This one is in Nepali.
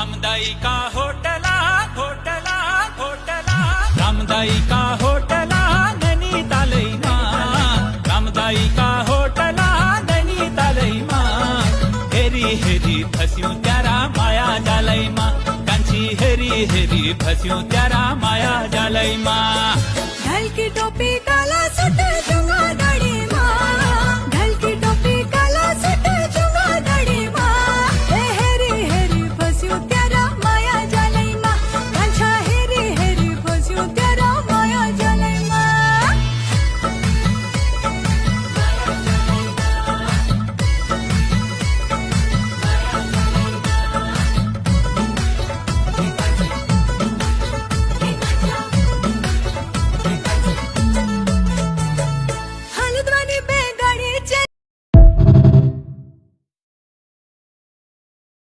रामदाई का होटला होटला होटला रामदाई का होटला नैनीतालैमा रामदाई का होटला नैनीतालैमा हेरी हेरी फस्यौं त्यारा माया जालैमा कान्छी हेरी हेरी फस्यौं त्यारा माया जालैमा ढाल की टोपी